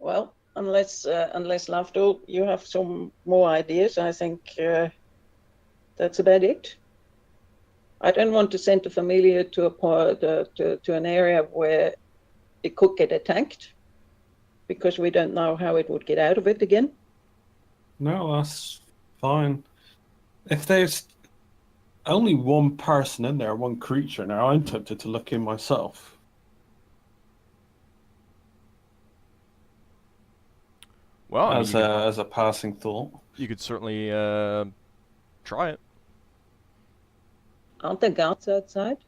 Well, unless Lafdul, you have some more ideas, I think that's about it. I don't want to send a familiar to to an area where it could get attacked, because we don't know how it would get out of it again. No, that's fine. If there's only one person in there, one creature now, I'm tempted to look in myself. Well, I mean, as a passing thought. you could certainly try it. Aren't there guards outside?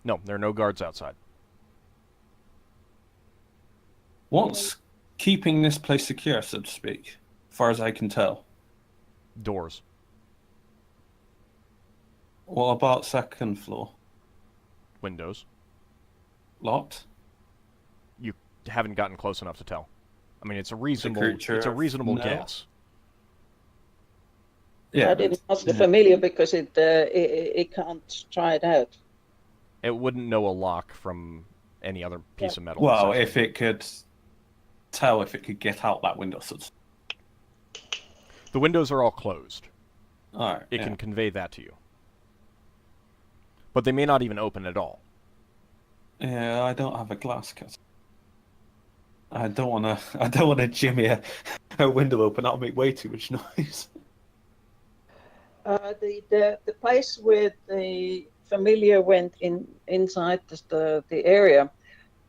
No, there are no guards outside. What's keeping this place secure, so to speak, as far as I can tell? Doors. What about second floor? Windows. Locked? You haven't gotten close enough to tell. I mean, it's a reasonable No. guess. Yeah, I didn't ask the familiar because it can't try it out. It wouldn't know a lock from any other piece of metal. Well, if it could tell if it could get out that window. So the windows are all closed. All right, it can convey that to you. But they may not even open at all. Yeah, I don't have a glass cut. I don't wanna jimmy a window open. That'll make way too much noise. The place where the familiar went inside the area,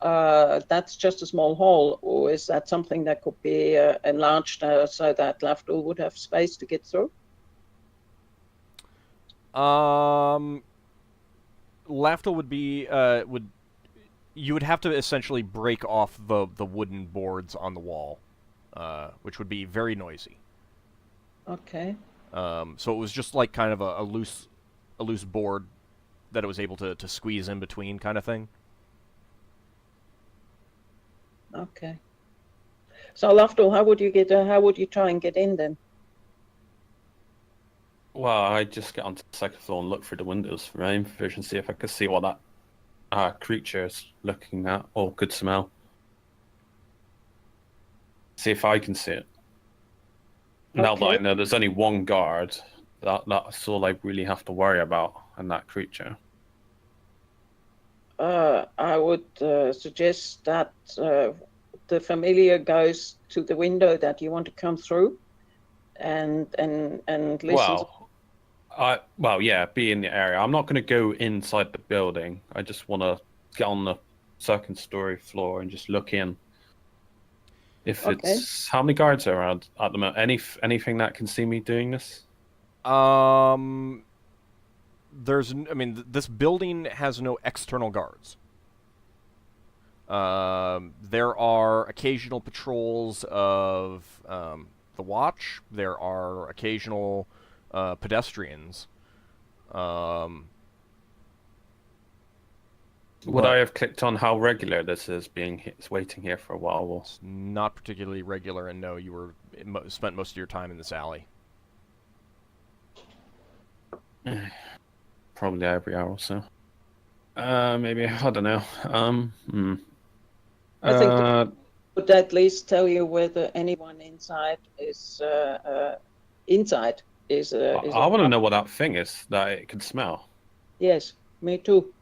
that's just a small hall, or is that something that could be enlarged so that Lafdul would have space to get through? Lafdul would be you would have to essentially break off the wooden boards on the wall, which would be very noisy. Okay. So it was just like kind of a loose board that it was able to squeeze in between, kind of thing. Okay. So Lafdul, how would you try and get in then? Well, I just get onto the second floor and look through the windows for aim vision, see if I could see what that creature is looking at or could smell. See if I can see it. Okay. Now that I know there's only one guard, that's all I really have to worry about, and that creature. I would suggest that the familiar goes to the window that you want to come through, and listen. Well, yeah, be in the area. I'm not going to go inside the building. I just want to get on the second story floor and just look in. If it's how many guards are around at the moment? Anything that can see me doing this? This building has no external guards. There are occasional patrols of the watch. There are occasional pedestrians. Would I have clicked on how regular this is it's waiting here for a while? It's not particularly regular, and no, you spent most of your time in this alley. Probably every hour or so. Maybe, I don't know. I think that would at least tell you whether anyone inside is I want to know what that thing is that it can smell. Yes, me too.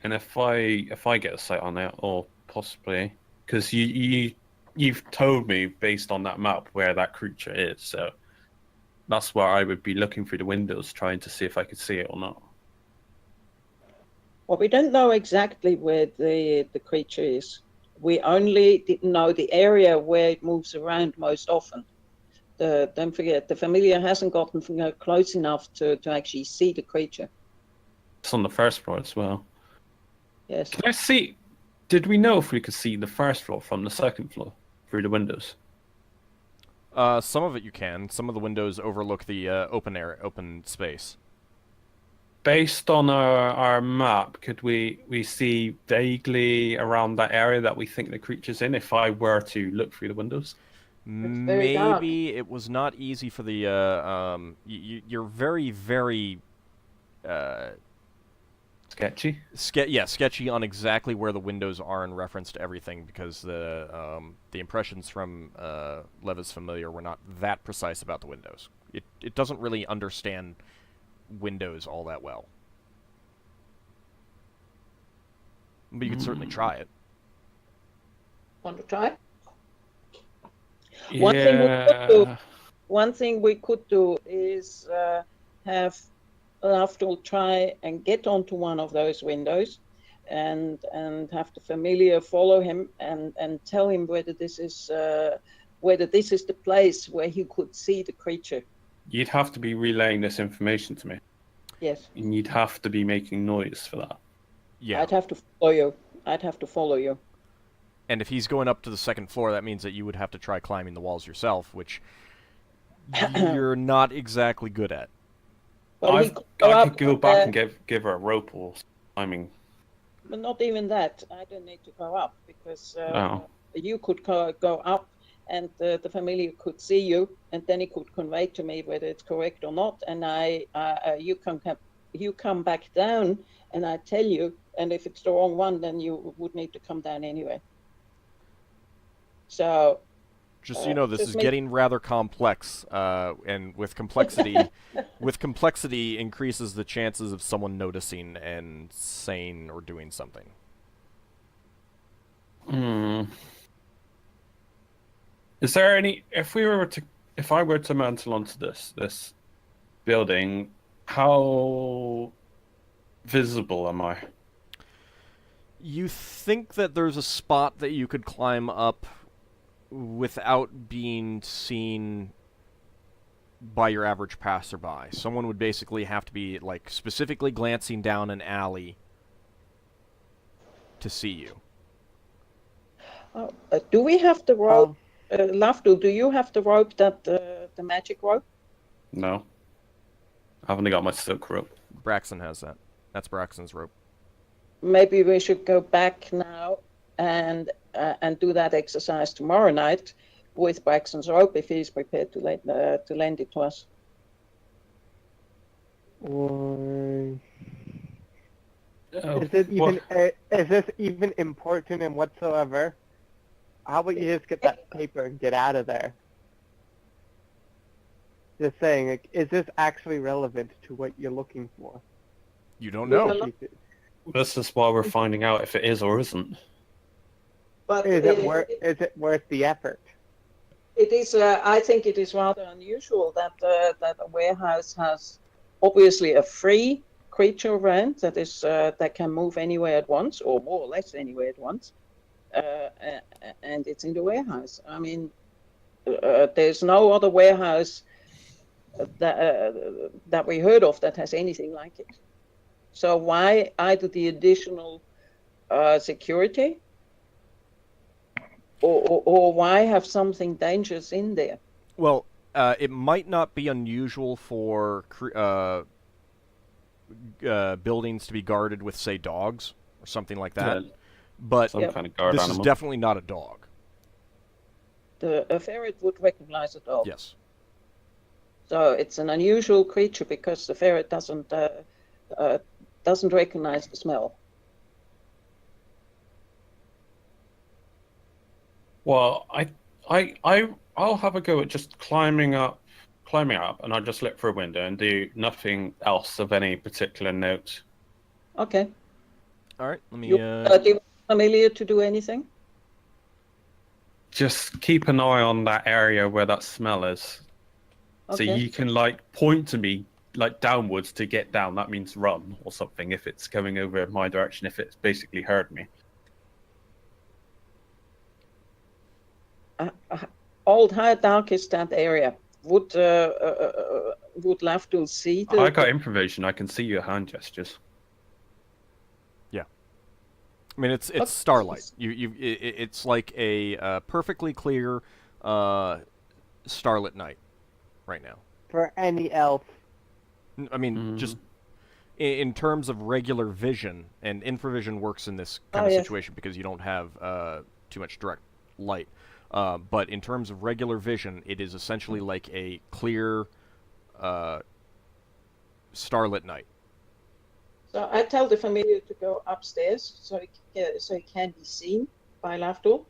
And if I get a sight on it, or possibly, because you've told me based on that map where that creature is, so that's where I would be looking through the windows, trying to see if I could see it or not. Well, we don't know exactly where the creature is. We only know the area where it moves around most often. Don't forget, the familiar hasn't gotten close enough to actually see the creature. It's on the first floor as well. Yes. Can I see? Did we know if we could see the first floor from the second floor through the windows? Some of it you can. Some of the windows overlook the open space. Based on our map, could we see vaguely around that area that we think the creature's in if I were to look through the windows? Maybe it was not easy for the... you're very, very... Sketchy? Sketchy on exactly where the windows are in reference to everything, because the impressions from Leva's familiar were not that precise about the windows. It doesn't really understand windows all that well. But you could certainly try it. Want to try? Yeah. One thing we could do is have Lafdul try and get onto one of those windows, and have the familiar follow him and tell him whether this is the place where he could see the creature. You'd have to be relaying this information to me. Yes. And you'd have to be making noise for that. Yeah. I'd have to follow you. And if he's going up to the second floor, that means that you would have to try climbing the walls yourself, which you're not exactly good at. I could go back and give her a rope or climbing. But not even that. I don't need to go up, because you could go up, and the familiar could see you, and then he could convey to me whether it's correct or not, and you come back down, and I tell you, and if it's the wrong one, then you would need to come down anyway. So, just so you know, this is getting rather complex, and with complexity, increases the chances of someone noticing and saying or doing something. Is there any? If I were to mantle onto this building, how visible am I? You think that there's a spot that you could climb up without being seen by your average passerby. Someone would basically have to be, like, specifically glancing down an alley to see you. Do we have the rope? Lafdul, do you have the rope, the magic rope? No. I've only got my silk rope. Braxon has that. That's Braxon's rope. Maybe we should go back now and do that exercise tomorrow night with Braxon's rope, if he's prepared to lend it to us. Or is this even important in whatsoever? How about you just get that paper and get out of there? Just saying, like, is this actually relevant to what you're looking for? You don't know. This is why we're finding out if it is or isn't. But is it worth the effort? It is. I think it is rather unusual that a warehouse has obviously a free creature around that can move anywhere at once, or more or less anywhere at once, and it's in the warehouse. I mean, there's no other warehouse that we heard of that has anything like it. So why either the additional security, or why have something dangerous in there? Well, it might not be unusual for buildings to be guarded with, say, dogs or something like that. Yeah. But some kind of guard this animal. Is definitely not a dog. A ferret would recognize a dog. Yes. So it's an unusual creature because the ferret doesn't recognize the smell. Well, I'll have a go at just climbing up, and I'll just look for a window and do nothing else of any particular note. Okay. All right. Let me. Do you want familiar to do anything? Just keep an eye on that area where that smell is. Okay. So you can, like, point to me, like, downwards to get down. That means run or something if it's coming over my direction, if it's basically heard me. How dark is that area? Would Lafdul see the... I got improvisation. I can see your hand gestures. Yeah. I mean, it's starlight. It's like a perfectly clear starlit night right now. For any elf. I mean, just in terms of regular vision, and infravision works in this kind of situation because you don't have too much direct light. But in terms of regular vision, it is essentially like a clear starlit night. So I tell the familiar to go upstairs so he can be seen by Lafdul.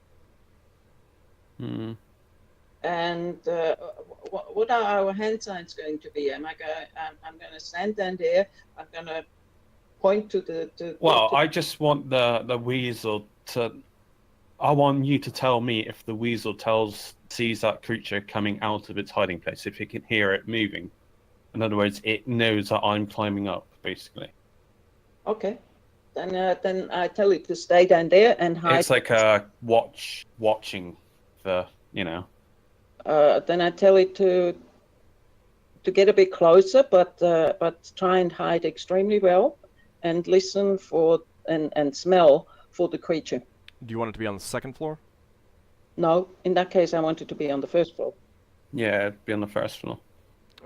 Hmm. And what are our hand signs going to be? I'm going to stand down there. I'm going to point to the. Well, I just want the weasel to. I want you to tell me if the weasel sees that creature coming out of its hiding place, if it can hear it moving. In other words, it knows that I'm climbing up, basically. Okay. Then I tell it to stay down there and hide. It's like a watching the, you know. Then I tell it to get a bit closer, but try and hide extremely well, and listen for and smell for the creature. Do you want it to be on the second floor? No, in that case, I want it to be on the first floor. Yeah, it'd be on the first floor.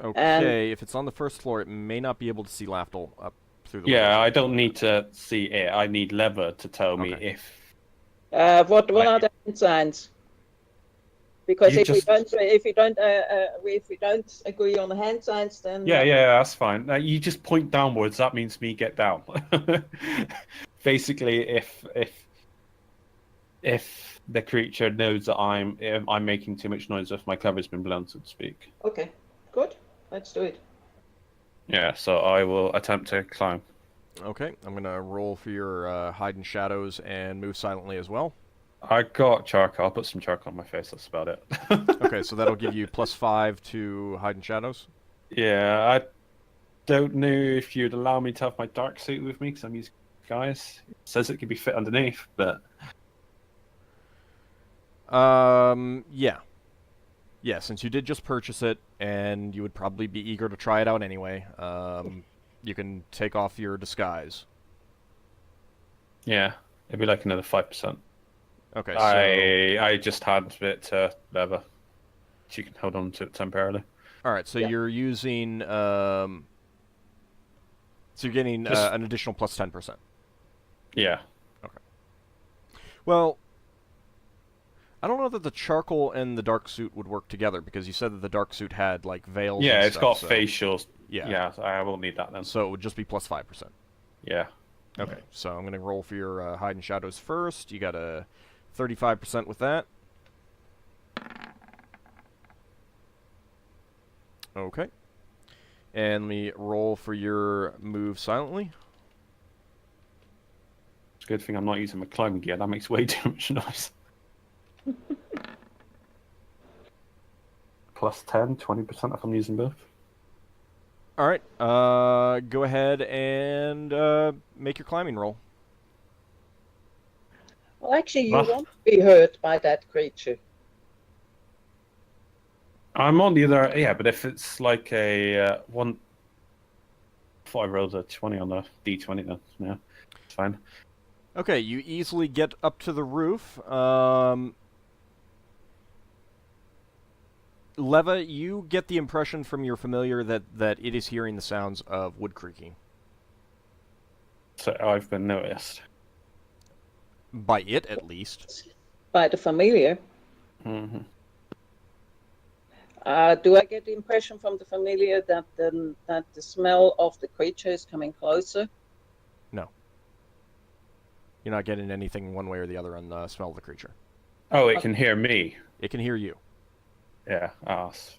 Okay, if it's on the first floor, it may not be able to see Lafdul up through the Yeah, windows. I don't need to see it. I need Lever to tell me if. What are the hand signs? Because if we don't agree on the hand signs, then Yeah, that's fine. You just point downwards. That means me get down. Basically, if the creature knows that I'm making too much noise, if my cover's been blown, so to speak. Okay, good. Let's do it. Yeah, so I will attempt to climb. Okay, I'm gonna roll for your hide in shadows and move silently as well. I got charcoal. I'll put some charcoal on my face. That's about it. Okay, so that'll give you +5 to hide in shadows. Yeah, I don't know if you'd allow me to have my dark suit with me because I'm using guys. It says it could be fit underneath, but yeah, since you did just purchase it and you would probably be eager to try it out anyway, you can take off your disguise. yeah, it'd be like another 5%. Okay, so I just hand it to Lever. She can hold on to it temporarily. all right, so you're using so you're getting an additional +10%. Yeah. Okay. Well, I don't know that the charcoal and the dark suit would work together because you said that the dark suit had like veils. Yeah, and it's stuff, got facials. Yeah. Yeah, so I will need that then. So it would just be +5%. Yeah. Okay, so I'm gonna roll for your hide in shadows first. You got a 35% with that. Okay. And let me roll for your move silently. It's a good thing I'm not using my climbing gear. That makes way too much noise. +10, 20% if I'm using both. All right. Go ahead and make your climbing roll. Well, actually, you won't be hurt by that creature. I'm on the other, yeah, but if it's like a one, I thought I rolled a 20 on the D20 then. Yeah, it's fine. Okay, you easily get up to the roof. Leva, you get the impression from your familiar that it is hearing the sounds of wood creaking. So I've been noticed. By it, at least. By the familiar. Mm-hmm. Do I get the impression from the familiar that the smell of the creature is coming closer? No. You're not getting anything one way or the other on the smell of the creature. Oh, it can hear me. It can hear you. Yeah, ass.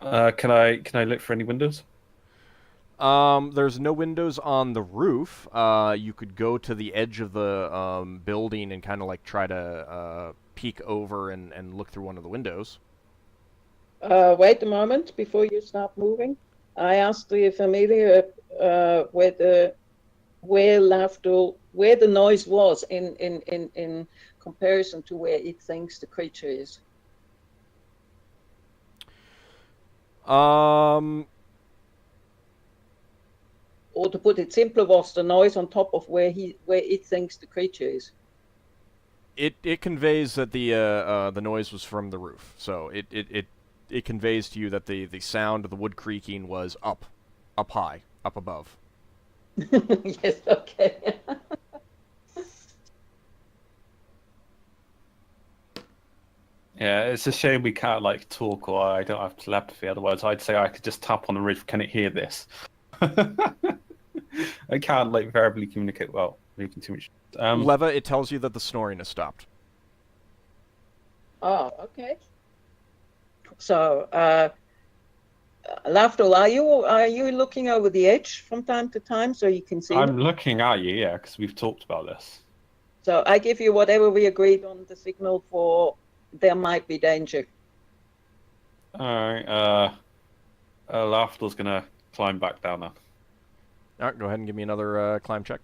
Can I look for any windows? There's no windows on the roof. You could go to the edge of the building and kind of like try to peek over and look through one of the windows. Wait a moment before you start moving. I asked the familiar where the noise was in comparison to where it thinks the creature is. Or to put it simpler, was the noise on top of where it thinks the creature is? It conveys that the noise was from the roof, so it conveys to you that the sound of the wood creaking was up high, up above. Yes. Okay. Yeah, it's a shame we can't like talk, or I don't have telepathy. Otherwise, I'd say I could just tap on the roof. Can it hear this? I can't like verbally communicate well, making too much. Leva, it tells you that the snoring has stopped. Oh, okay. So, Lafdul, are you looking over the edge from time to time so you can see? I'm looking at you, yeah, because we've talked about this. So I give you whatever we agreed on the signal for. There might be danger. All right. Lafdul's gonna climb back down now. All right, go ahead and give me another climb check.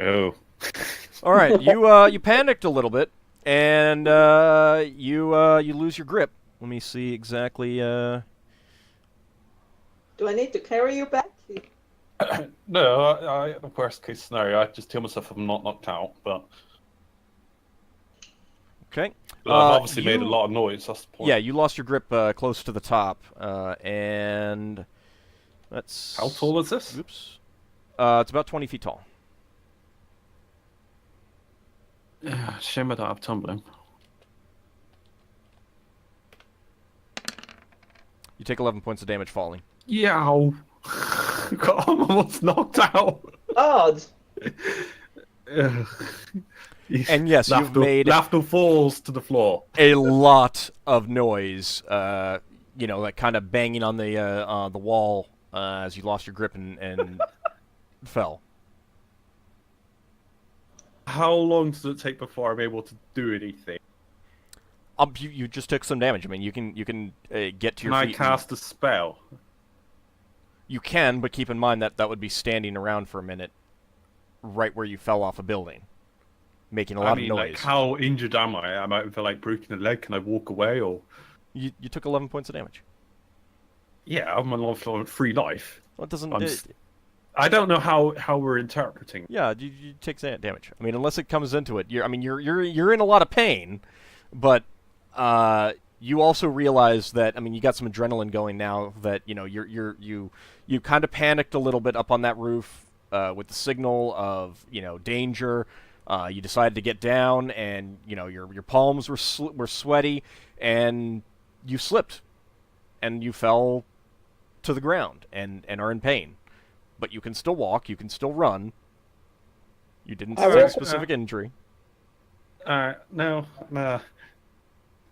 Oh. All right, you panicked a little bit, and you lose your grip. Let me see exactly. Do I need to carry you back? No, the worst case scenario, I just tell myself I'm not knocked out, but Okay. I've obviously made a lot of noise. That's the point. Yeah, you lost your grip close to the top, and that's. How tall is this? Oops. It's about 20 feet tall. Shame I don't have tumbling. You take 11 points of damage falling. Yow! God, I'm almost knocked out. Odds. And yes, you've made Lafdul falls to the floor. a lot of noise. Like kind of banging on the wall as you lost your grip and fell. How long does it take before I'm able to do anything? You just took some damage. I mean, you can get to your Can feet. I cast a spell? You can, but keep in mind that would be standing around for a minute, right where you fell off a building, making a lot of noise. Like, how injured am I? Am I for like broken a leg? Can I walk away or? You took 11 points of damage. Yeah, I'm on free life. Well, it doesn't. I don't know how we're interpreting. Yeah, you take damage. I mean, unless it comes into it, you're in a lot of pain, but you also realize that you got some adrenaline going now. That you kind of panicked a little bit up on that roof with the signal of danger. You decided to get down, and your palms were sweaty, and you slipped, and you fell to the ground, and are in pain. But you can still walk, you can still run. You didn't see a specific injury. No.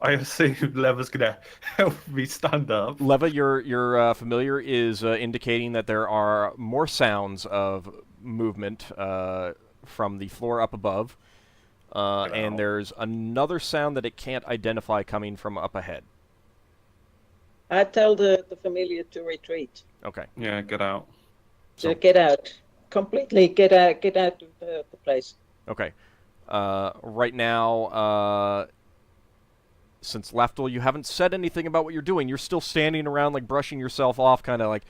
I assume Leva's gonna help me stand up. Leva, your familiar is indicating that there are more sounds of movement from the floor up above, and there's another sound that it can't identify coming from up ahead. I tell the familiar to retreat. Okay. Yeah, get out. So get out. Completely get out of the place. Okay. Right now, since Lafdul, you haven't said anything about what you're doing. You're still standing around, like, brushing yourself off, kind of like...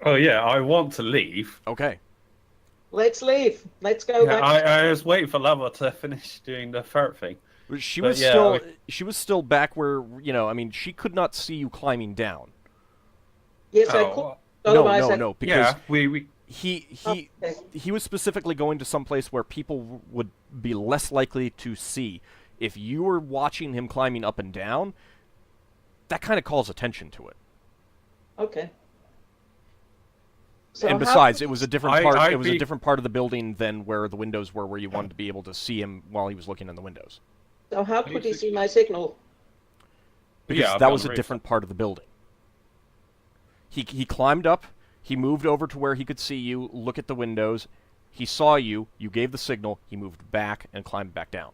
Oh, yeah, I want to leave. Okay. Let's leave. Let's go back. I was waiting for Lava to finish doing the ferret thing. She was still back where, she could not see you climbing down. Yes, I could. No, because Okay. he was specifically going to some place where people would be less likely to see. If you were watching him climbing up and down, that kind of calls attention to it. Okay. So and besides, it was a different part. It was a different part of the building than where the windows were, where you wanted to be able to see him while he was looking in the windows. So how could he see my signal? Because that was a different part of the building. He climbed up. He moved over to where he could see you, look at the windows. He saw you. You gave the signal. He moved back and climbed back down.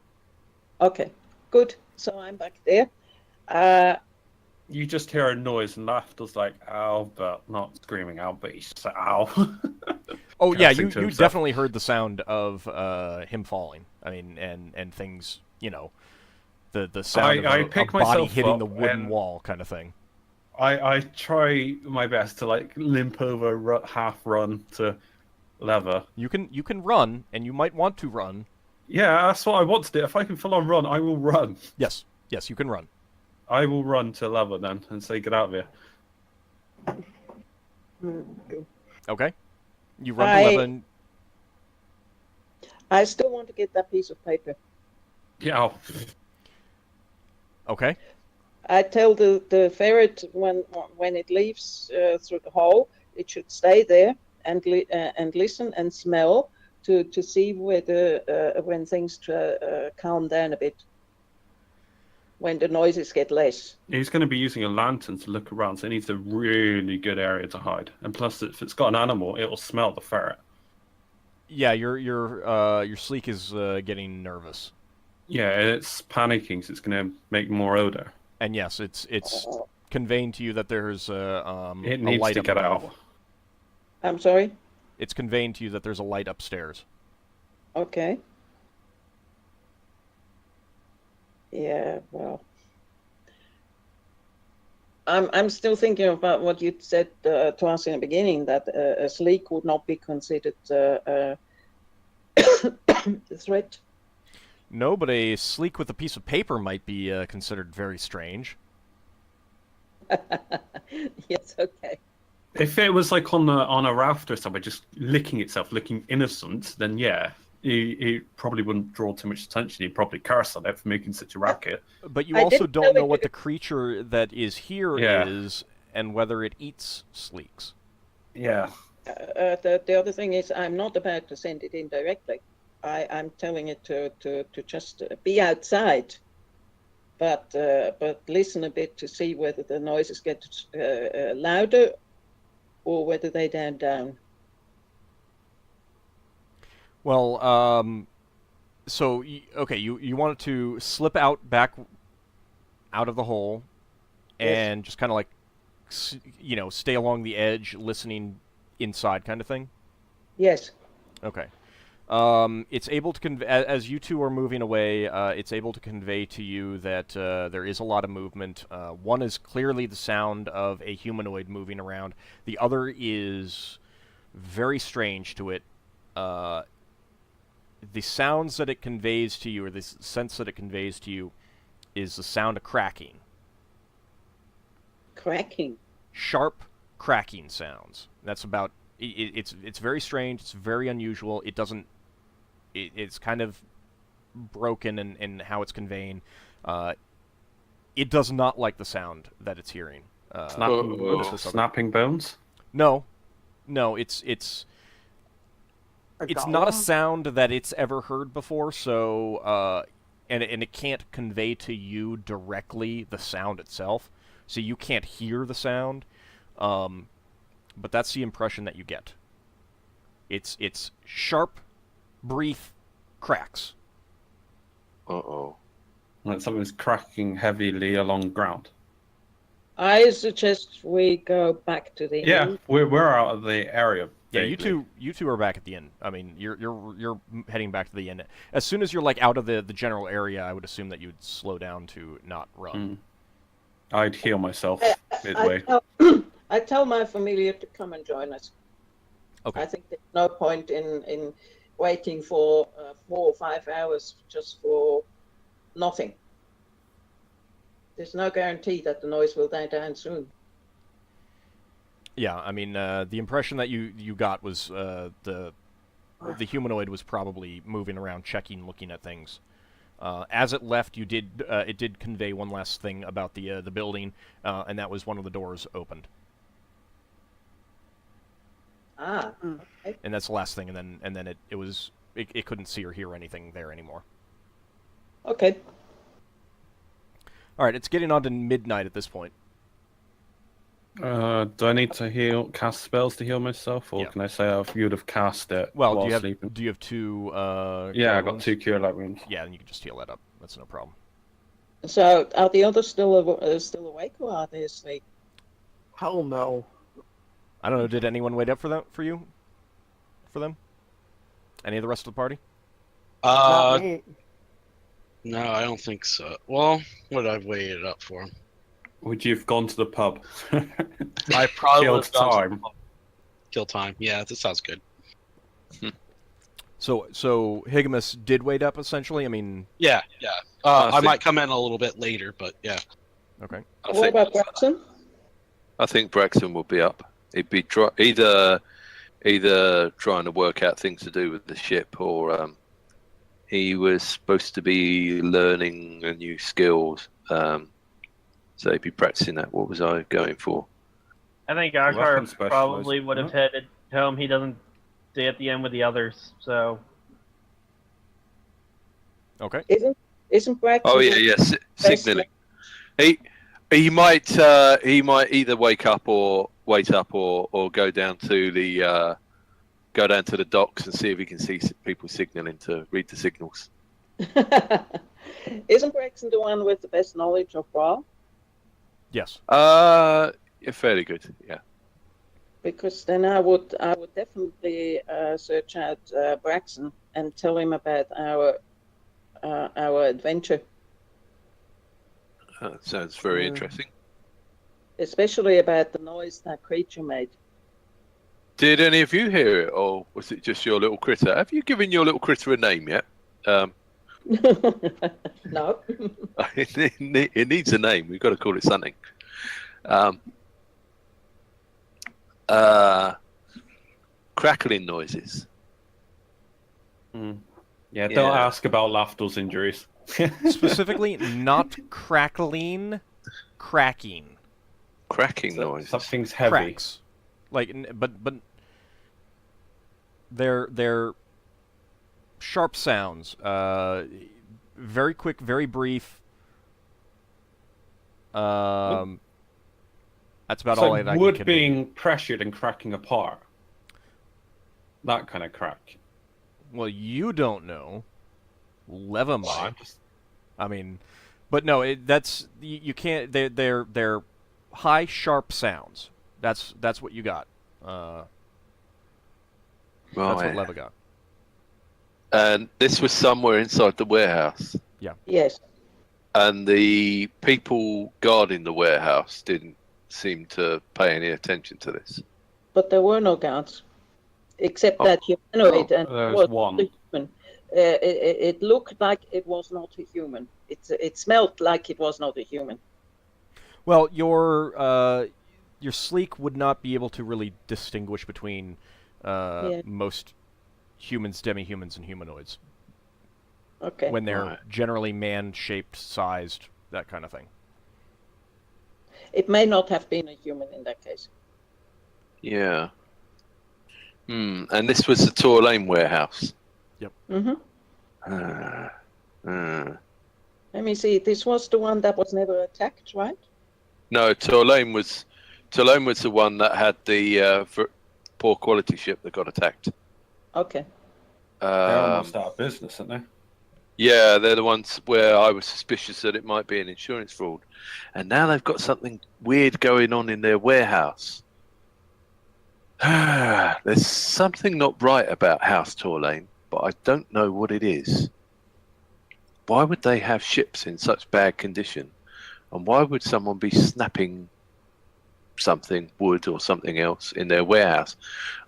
Okay, good. So I'm back there. You just hear a noise, and Lafdul's like, ow, but not screaming out, but he's just like, ow. Oh, yeah, you definitely heard the sound of him falling. I mean, and things, the sound of a body hitting the wooden wall kind of thing. I try my best to, like, limp over, half run to Leva. You can run, and you might want to run. Yeah, that's what I want to do. If I can full on run, I will run. Yes, you can run. I will run to Leva then and say, get out of here. Okay. You run to Leva and... I still want to get that piece of paper. Yeah. Okay. I tell the ferret when it leaves through the hole, it should stay there and listen and smell to see whether when things calm down a bit, when the noises get less. He's going to be using a lantern to look around, so it needs a really good area to hide. And plus, if it's got an animal, it'll smell the ferret. Yeah, your sleek is getting nervous. Yeah, it's panicking, so it's going to make more odor. And yes, it's conveying to you that there's a needs light to up get above. out. I'm sorry? It's conveying to you that there's a light upstairs. Okay. Yeah, well. I'm still thinking about what you said to us in the beginning, that a sleek would not be considered a threat. No, but a sleek with a piece of paper might be considered very strange. Yes, okay. If it was like on a raft or somewhere, just licking itself, looking innocent, then yeah, he probably wouldn't draw too much attention. He'd probably curse on it for making such a racket. But you also don't know what the creature that is here is, and whether it eats sleeks. Yeah. The other thing is, I'm not about to send it in directly. I'm telling it to just be outside, but listen a bit to see whether the noises get louder or whether they down. Well, so okay, you wanted to slip back out of the hole, and just kind of like, stay along the edge, listening inside, kind of thing. Yes. Okay. It's able to convey, as you two are moving away, it's able to convey to you that there is a lot of movement. One is clearly the sound of a humanoid moving around. The other is very strange to it. The sounds that it conveys to you, or the sense that it conveys to you, is the sound of cracking. Cracking? Sharp cracking sounds. That's about... It's very strange. It's very unusual. It doesn't... It's kind of broken in how it's conveying. It does not like the sound that it's hearing. Snapping bones? No, it's not a sound that it's ever heard before. So, and it can't convey to you directly the sound itself. So you can't hear the sound. But that's the impression that you get. It's sharp, brief cracks. Uh-oh. Like something's cracking heavily along ground. I suggest we go back to the inn. we're out of the area. Yeah, you two are back at the inn. I mean, you're heading back to the inn. As soon as you're like out of the general area, I would assume that you would slow down to not run. I'd heal myself midway. I tell my familiar to come and join us. Okay. I think there's no point in waiting for 4 or 5 hours just for nothing. There's no guarantee that the noise will die down soon. Yeah, I mean, the impression that you got was the humanoid was probably moving around, checking, looking at things. As it left, it did convey one last thing about the building, and that was one of the doors opened. Okay. And that's the last thing, and then it couldn't see or hear anything there anymore. Okay. All right, it's getting on to midnight at this point. Do I need to cast spells to heal myself, or can I say you would have cast it while sleeping? Do you have 2? Yeah, I got 2 cure light wounds. Yeah, then you can just heal that up. That's no problem. So, are the others still awake, or are they asleep? Hell no. I don't know. Did anyone wait up for them? For them? Any of the rest of the party? Not me. No, I don't think so. Well, would I waited up for him? Would you have gone to the pub? I probably would have time. Kill time. Yeah, that sounds good. So Higgimus did wait up essentially. I mean. Yeah. I might come in a little bit later, but yeah. Okay. What about Braxon? I think Braxon will be up. He'd be either trying to work out things to do with the ship, or he was supposed to be learning new skills. So he'd be practicing that. What was I going for? I think Weapon Ockar specialist, probably would have isn't it? headed home. He doesn't stay at the end with the others, so Okay. Isn't Braxon? Oh yeah, signaling. He might either wake up or go down to the docks and see if he can see people signaling to read the signals. Isn't Braxon the one with the best knowledge of Brawl? Yes. Yeah, fairly good. Yeah. Because then I would definitely search out Braxon and tell him about our adventure. Sounds very interesting. Especially about the noise that creature made. Did any of you hear it, or was it just your little critter? Have you given your little critter a name yet? No. It needs a name. We've got to call it something. Crackling noises. Yeah, don't ask about Lafdul's injuries. Specifically, not crackling, cracking. Cracking noises. Something's heavy. Cracks. Like, but they're sharp sounds. Very quick, very brief. That's about all I can wood convey. being pressured and cracking apart. That kind of crack. Well, you don't know. Leva Well, might. I mean, but no, that's you can't. They're high, sharp sounds. That's what you got. That's what Leva got. And this was somewhere inside the warehouse. Yeah. Yes. And the people guarding the warehouse didn't seem to pay any attention to this. But there were no guards, except that humanoid, and there was was one. a human. It looked like it was not a human. It smelled like it was not a human. Well, your sleek would not be able to really distinguish between most humans, demi-humans, and humanoids. Okay. When they're generally man-shaped, sized, that kind of thing. It may not have been a human in that case. Yeah. And this was the Tor Lane warehouse. Yep. Let me see. This was the one that was never attacked, right? No, Tor Lane was the one that had the poor quality ship that got attacked. Okay. They're almost out of business, aren't they? Yeah, they're the ones where I was suspicious that it might be an insurance fraud. And now they've got something weird going on in their warehouse. There's something not right about House Torlane, but I don't know what it is. Why would they have ships in such bad condition? And why would someone be snapping something, wood or something else, in their warehouse?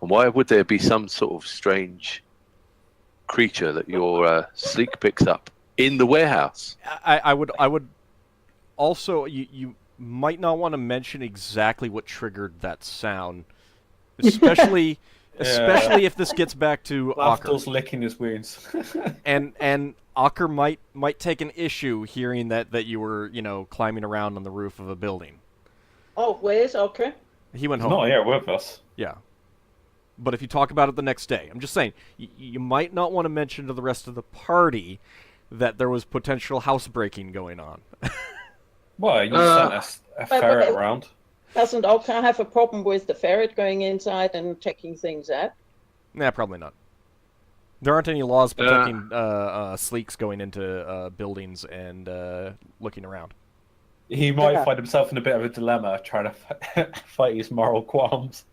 And why would there be some sort of strange creature that your sleek picks up in the warehouse? I would also, you might not want to mention exactly what triggered that sound, especially if this gets back to Ockar. Lafdul's licking his wounds. and Ockar might take an issue hearing that you were, climbing around on the roof of a building. Oh, where's Ockar? He went He's home. not here with us. Yeah. But if you talk about it the next day, I'm just saying, you might not want to mention to the rest of the party that there was potential housebreaking going on. Well, you sent a ferret around. Doesn't Ockar have a problem with the ferret going inside and checking things out? Nah, probably not. There aren't any laws protecting sleeks going into buildings and looking around. He might find himself in a bit of a dilemma trying to fight his moral qualms.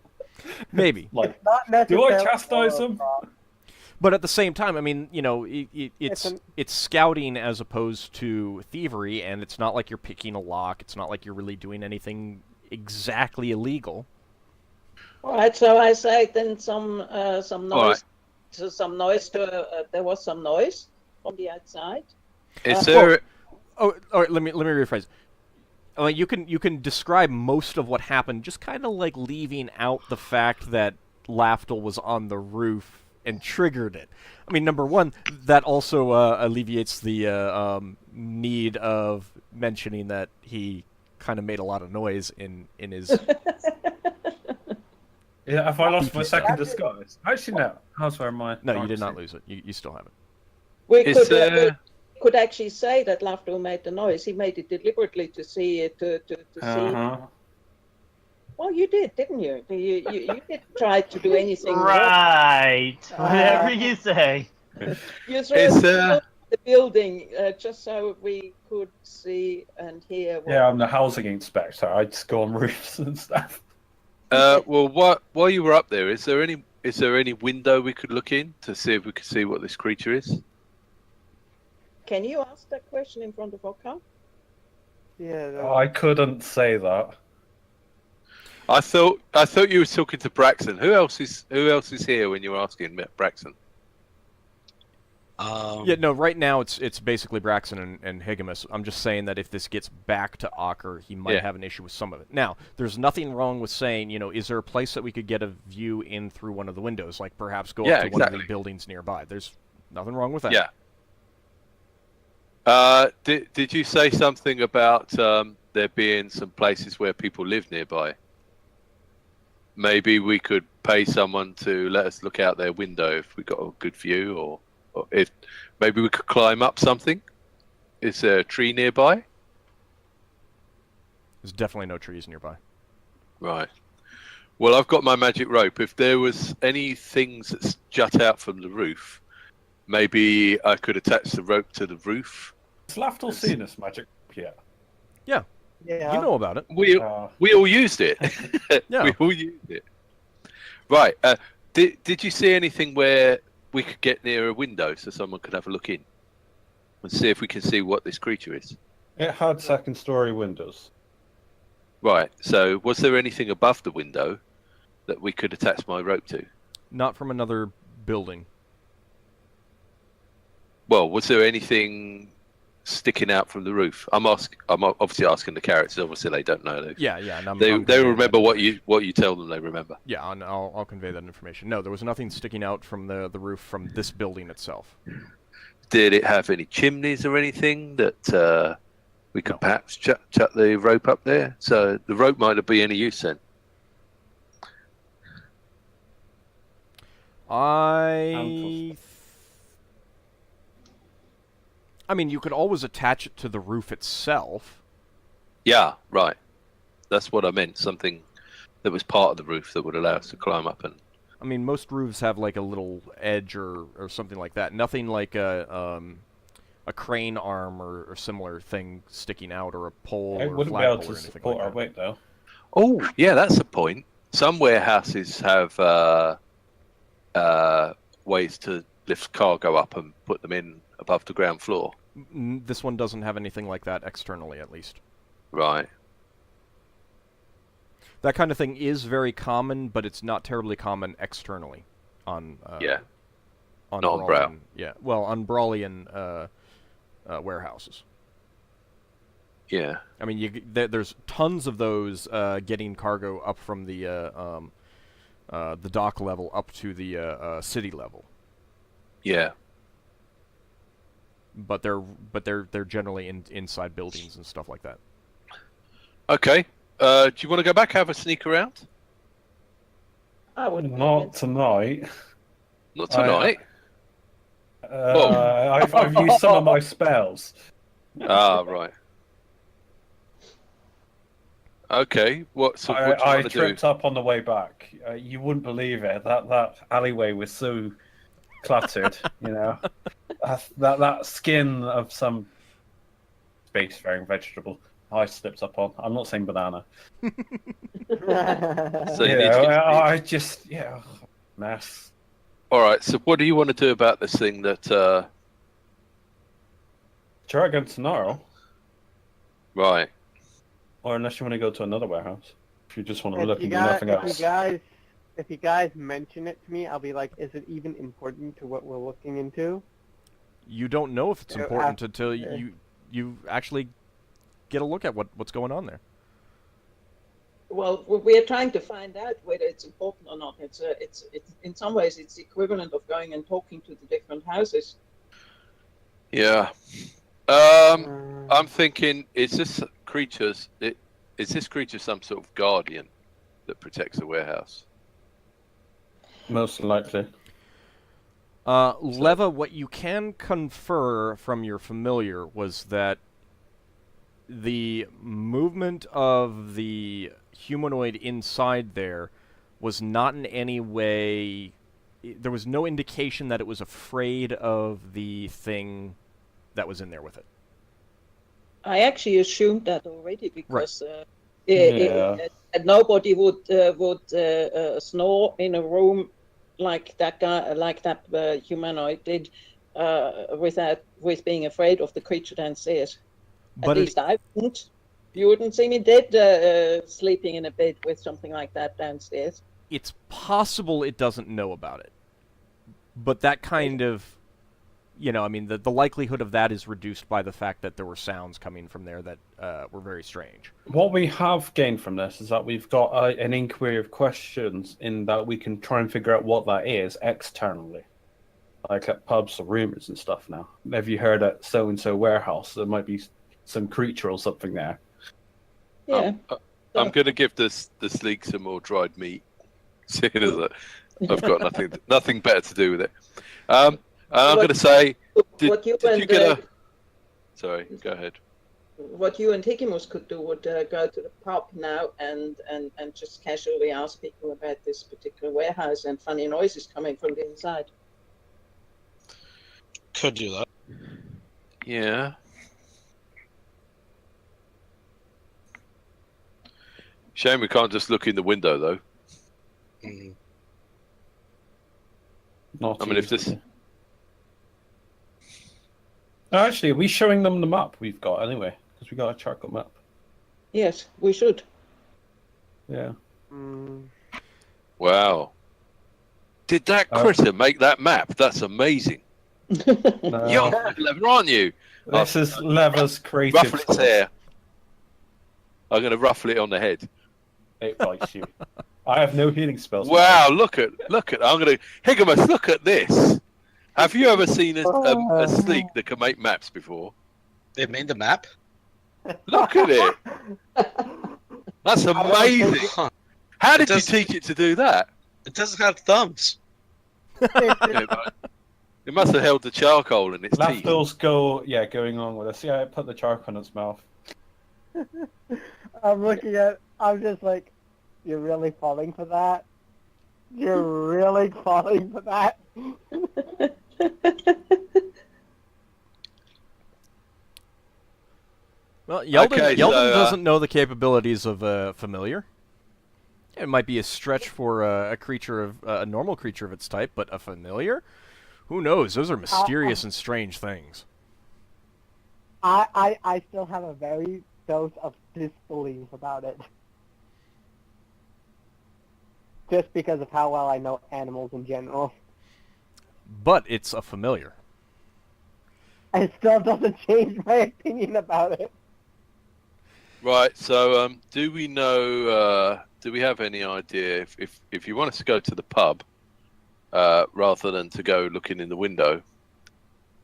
Maybe. Like, Not do I necessarily chastise him? But at the same time, I mean, it's scouting as opposed to thievery, and it's not like you're picking a lock. It's not like you're really doing anything exactly illegal. All right, so I say then some noise. Right. So some noise. There was some noise on the outside. Is there? Oh, all right. Let me rephrase. Like you can describe most of what happened, just kind of like leaving out the fact that Lafdul was on the roof and triggered it. I mean, number one, that also alleviates the need of mentioning that he kind of made a lot of noise in his. Yeah, have I lost my Beefy second stuff. disguise? Actually, no. How's where my? No, you did not lose it. You still have it. We Is could actually say that Lafdul made the noise. He made it deliberately to see it to see. Well, you did, didn't you? You did try to do anything. Right. Whatever you say. You threw the building just so we could see and hear. Yeah, I'm the housing inspector. I just go on roofs and stuff. Well, while you were up there, is there any window we could look in to see if we could see what this creature is? Can you ask that question in front of Ockar? Yeah. I couldn't say that. I thought you were talking to Braxon. Who else is here when you're asking Braxon? Yeah, no. Right now, it's basically Braxon and Higgimus. I'm just saying that if this gets back to Ockar, he might have an issue with some of it. Now, there's nothing wrong with saying, is there a place that we could get a view in through one of the windows, like perhaps go up to one of the buildings nearby? There's nothing wrong with that. Yeah. Did you say something about there being some places where people live nearby? Maybe we could pay someone to let us look out their window if we got a good view, or if maybe we could climb up something. Is there a tree nearby? There's definitely no trees nearby. Right. Well, I've got my magic rope. If there was any things that jut out from the roof, maybe I could attach the rope to the roof. Has Lafdul seen this magic yet? Yeah. Yeah. You know about it. We all used it. Yeah. We all used it. Right. Did you see anything where we could get near a window so someone could have a look in and see if we can see what this creature is? It had second-story windows. Right. So was there anything above the window that we could attach my rope to? Not from another building. Well, was there anything sticking out from the roof? I'm obviously asking the characters. Obviously, they don't know. Yeah. And they remember what you tell them. They remember. Yeah, and I'll convey that information. No, there was nothing sticking out from the roof from this building itself. Did it have any chimneys or anything that we could perhaps chuck the rope up there? So the rope might not be any use then. I mean, you could always attach it to the roof itself. Yeah, right. That's what I meant. Something that was part of the roof that would allow us to climb up and. I mean, most roofs have like a little edge or something like that. Nothing like a crane arm or similar thing sticking out, or a pole It or a wouldn't be able flagpole to or anything support like our that. weight, though. Oh, yeah, that's a point. Some warehouses have ways to lift cargo up and put them in above the ground floor. This one doesn't have anything like that externally, at least. Right. That kind of thing is very common, but it's not terribly common externally on on not on Brow. On Brawlian warehouses. Yeah. I mean, there's tons of those getting cargo up from the dock level up to the city level. Yeah. But they're generally inside buildings and stuff like that. Okay. Do you want to go back, have a sneak around? I wouldn't. Not tonight. Not tonight. I've used some of my spells. Right. Okay. What do you I want to tripped do? up on the way back. You wouldn't believe it. That alleyway was so cluttered. That skin of some spacefaring vegetable I slipped up on. I'm not saying banana. So you need to get I just mess. All right. So what do you want to do about this thing that? Try again tomorrow. Right. Or unless you want to go to another warehouse. If you just want to look and do nothing else. If you guys mention it to me, I'll be like, is it even important to what we're looking into? You don't know if it's important until you actually get a look at what's going on there. Well, we are trying to find out whether it's important or not. It's in some ways it's equivalent of going and talking to the different houses. Yeah. I'm thinking, is this creatures? Is this creature some sort of guardian that protects the warehouse? Most likely. Leva, what you can confer from your familiar was that the movement of the humanoid inside there was not in any way... There was no indication that it was afraid of the thing that was in there with it. I actually assumed that already because Yeah. nobody would snore in a room like that guy, like that humanoid did, with being afraid of the creature downstairs. But At least I wouldn't. You wouldn't see me dead sleeping in a bed with something like that downstairs. It's possible it doesn't know about it. But that kind of... You know, I mean, the likelihood of that is reduced by the fact that there were sounds coming from there that were very strange. What we have gained from this is that we've got an inquiry of questions in that we can try and figure out what that is externally. Like at pubs or rumors and stuff now. Have you heard at so-and-so warehouse, there might be some creature or something there. Yeah. I'm going to give the sleek some more dried meat, seeing as I've got nothing better to do with it. I'm going to say, did you get a... Sorry, go ahead. What you and Higgimus could do would go to the pub now and just casually ask people about this particular warehouse and funny noises coming from the inside. Could do that. Yeah. Shame we can't just look in the window, though. Mm. Not I mean, if this... easily. Actually, are we showing them the map we've got anyway? Because we got a charcoal map. Yes, we should. Yeah. Wow. Did that critter make that map? That's amazing. No, You're clever, aren't you? this is Leva's creative. Ruffle its hair. I'm going to ruffle it on the head. It bites you. I have no healing spells. Wow, look at. I'm going to... Higgimus, look at this. Have you ever seen a sleek that can make maps before? It made the map? Look at it. That's amazing. Huh. How did you teach it to do that? It doesn't have thumbs. It must have held the charcoal in its teeth. Lafdul's going on with us. Yeah, it put the charcoal in its mouth. I'm just like, you're really falling for that? You're really falling for that? Well, Yeldin doesn't so, know the capabilities of a familiar. It might be a stretch for a creature of a normal creature of its type, but a familiar? Who knows? Those are mysterious and strange things. I still have a very dose of disbelief about it. Just because of how well I know animals in general. But it's a familiar. It still doesn't change my opinion about it. Right, so do we know, do we have any idea if you want us to go to the pub rather than to go looking in the window,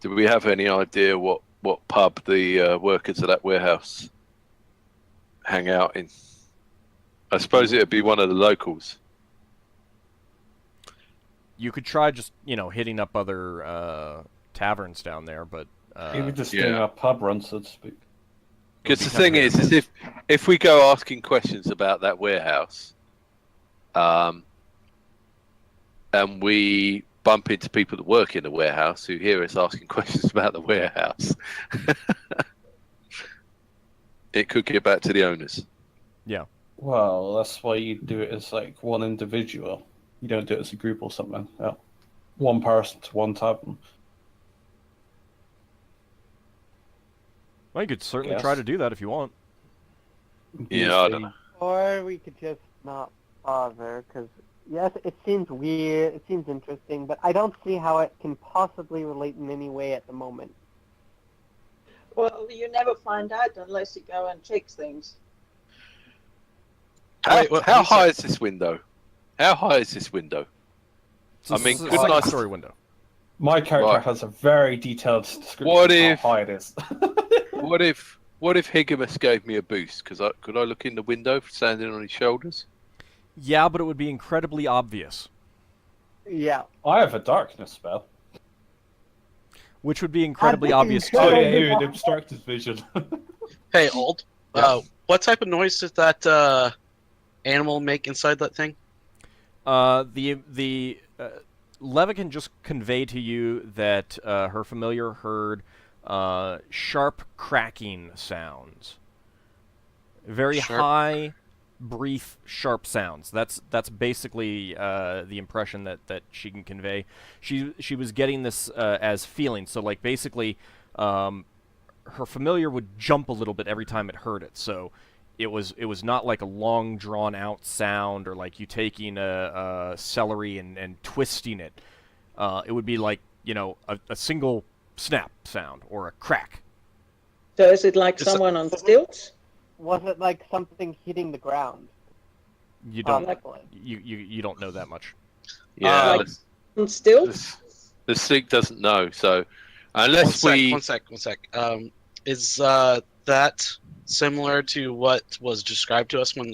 do we have any idea what pub the workers of that warehouse hang out in? I suppose it would be one of the locals. You could try just, hitting up other taverns down there, but... Even just doing a pub run, so to speak. Because the thing is if we go asking questions about that warehouse, and we bump into people that work in the warehouse who hear us asking questions about the warehouse, it could get back to the owners. Yeah. Well, that's why you do it as like one individual. You don't do it as a group or something. Yeah. One person to one tavern. Well, you could certainly try to do that if you want. Yeah, I don't know. Or we could just not bother, because, yes, it seems weird, it seems interesting, but I don't see how it can possibly relate in any way at the moment. Well, you never find out unless you go and check things. How high is this window? How high is this window? It's a good night story window. My character has a very detailed description of how high it is. What if Higgimus gave me a boost? Could I look in the window standing on his shoulders? Yeah, but it would be incredibly obvious. Yeah. I have a darkness spell. Which would be incredibly think obvious you too. Oh could. yeah, it would obstruct his vision. Hey, Old. Yeah. What type of noise does that animal make inside that thing? The Leva can just convey to you that her familiar heard sharp cracking sounds. Very Sharp. high, brief, sharp sounds. That's basically the impression that she can convey. She was getting this as feeling. So like basically, her familiar would jump a little bit every time it heard it. So it was not like a long drawn out sound or like you taking a celery and twisting it. It would be like a single snap sound or a crack. So is it like someone on stilts? Was it like something hitting the ground? You don't Possibly. you don't know that much. Yeah, Like on stilts? the Sig doesn't know. So unless One sec. Is that similar to what was described to us when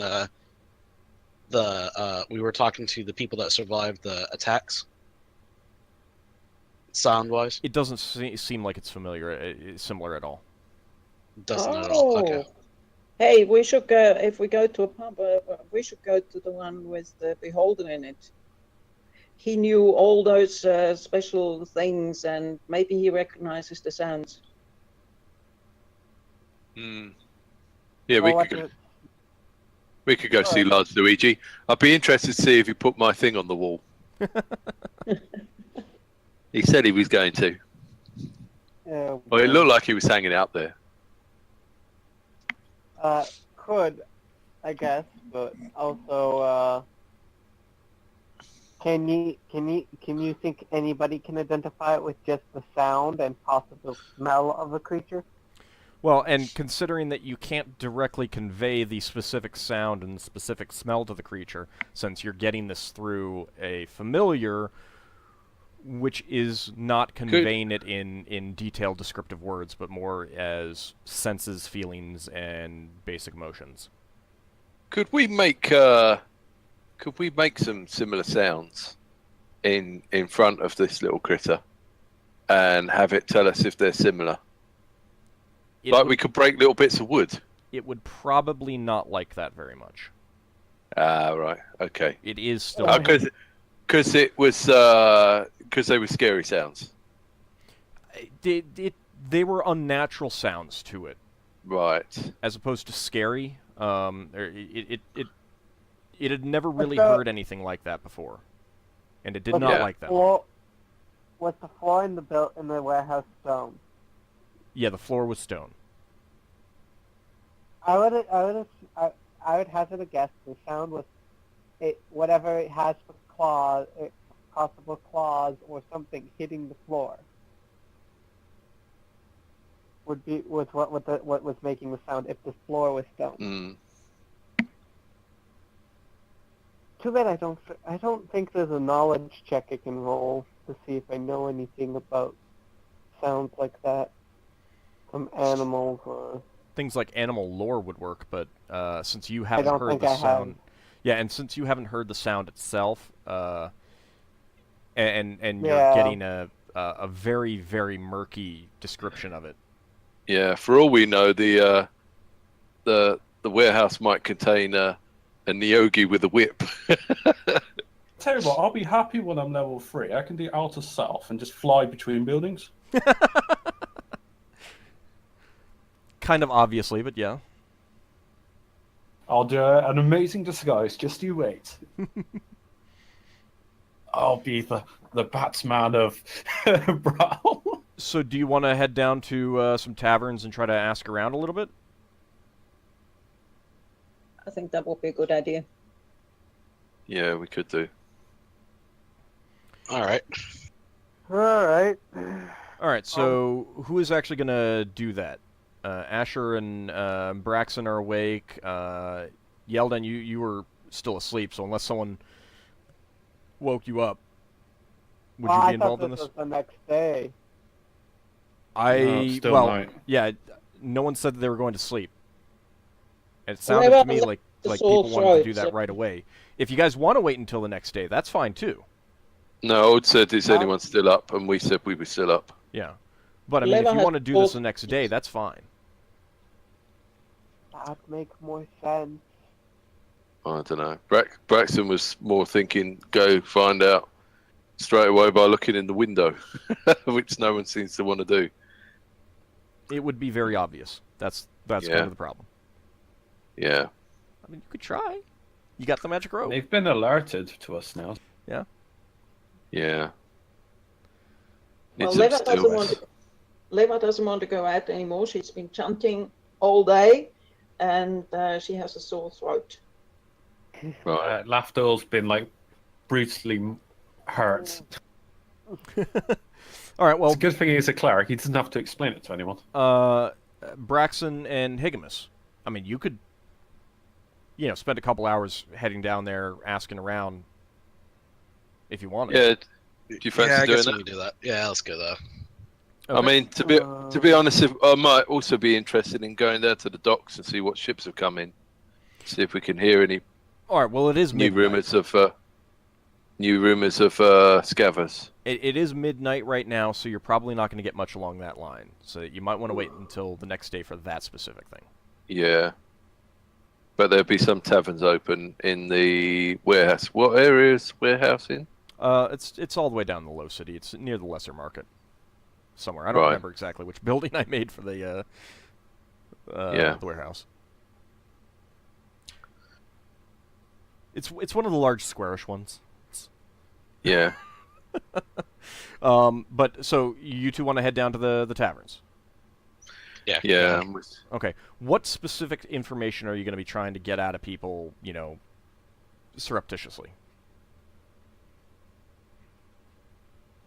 we were talking to the people that survived the attacks? Sound-wise? It doesn't seem like it's similar at all. Doesn't at all. Okay. Hey, we should go, if we go to a pub, we should go to the one with the beholder in it. He knew all those special things, and maybe he recognizes the sounds. Yeah, we could go see Large Luigi. I'd be interested to see if he put my thing on the wall. He said he was going to. Well, it looked like he was hanging out there. Could, I guess, but also, can you think anybody can identify it with just the sound and possible smell of a creature? Well, and considering that you can't directly convey the specific sound and specific smell to the creature, since you're getting this through a familiar, which is not conveying it in detailed descriptive words, but more as senses, feelings, and basic motions. Could we make some similar sounds in front of this little critter and have it tell us if they're similar? We could break little bits of wood. It would probably not like that very much. Right. Okay. It is still... Because it was... Because they were scary sounds. They were unnatural sounds to it. Right. As opposed to scary. It had never really heard anything like that before. And it did not like that. Was the floor in the warehouse stone? Yeah, the floor was stone. I would hazard a guess. The sound was whatever it has for claws, possible claws or something hitting the floor. Was what was making the sound if the floor was stone. Too bad I don't think there's a knowledge check I can roll to see if I know anything about sounds like that from animals or things like animal lore would work, but since you haven't heard the sound, and since you haven't heard the sound itself, and you're getting a very, very murky description of it. Yeah, for all we know, the warehouse might contain a Neogi with a whip. Tell you what, I'll be happy when I'm level 3. I can do outer self and just fly between buildings. Kind of obviously, but yeah. I'll do an amazing disguise. Just you wait. I'll be the Batsman of Brawl. So do you want to head down to some taverns and try to ask around a little bit? I think that would be a good idea. Yeah, we could do. All right. All right, so who is actually going to do that? Asher and Braxon are awake. Yeldin, you were still asleep, so unless someone woke you up, would you be involved in this? I thought this was the next day. Still night. Yeah, no one said that they were going to sleep. And it sounded to me like people wanted to do that right away. If you guys want to wait until the next day, that's fine too. No, Old said, is anyone still up? And we said we were still up. Yeah. But, I mean, if you want to do this the next day, that's fine. That'd make more sense. I don't know. Braxon was more thinking, go find out straight away by looking in the window, which no one seems to want to do. It would be very obvious. That's kind of the problem. Yeah. I mean, you could try. You got the magic rope. They've been alerted to us now. Yeah. Yeah. Well, Leva doesn't want to go out anymore. She's been chanting all day, and she has a sore throat. Right. Lafdul's been like brutally hurt. All right. Well, it's a good thing he's a cleric. He doesn't have to explain it to anyone. Braxon and Higgimus. I mean, you could, spend a couple hours heading down there, asking around, if you wanted. Yeah. Do you fancy doing we that? can do that. Yeah, let's go there. Okay. I mean, to be honest, I might also be interested in going there to the docks and see what ships have come in. See if we can hear any. All right. Well, it is new midnight. rumors of Scabbers. It is midnight right now, so you're probably not going to get much along that line. So you might want to wait until the next day for that specific thing. Yeah. But there'll be some taverns open in the warehouse. What area is warehouse in? It's all the way down the Low City. It's near the Lesser Market, somewhere. I don't remember exactly which building I made for the warehouse. It's one of the large squarish ones. Yeah. But so you two want to head down to the taverns? Yeah. Yeah. Okay. What specific information are you going to be trying to get out of people, surreptitiously?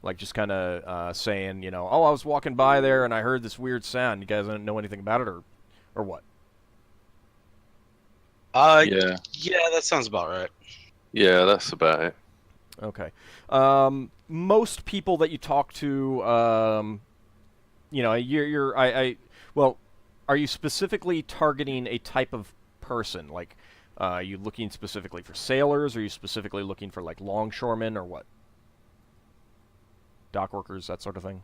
Like just kind of saying, I was walking by there and I heard this weird sound. You guys don't know anything about it, or what? Yeah, that sounds about right. Yeah, that's about it. Okay. Most people that you talk to, well, are you specifically targeting a type of person? Like, are you looking specifically for sailors? Are you specifically looking for like longshoremen or what? Dock workers, that sort of thing.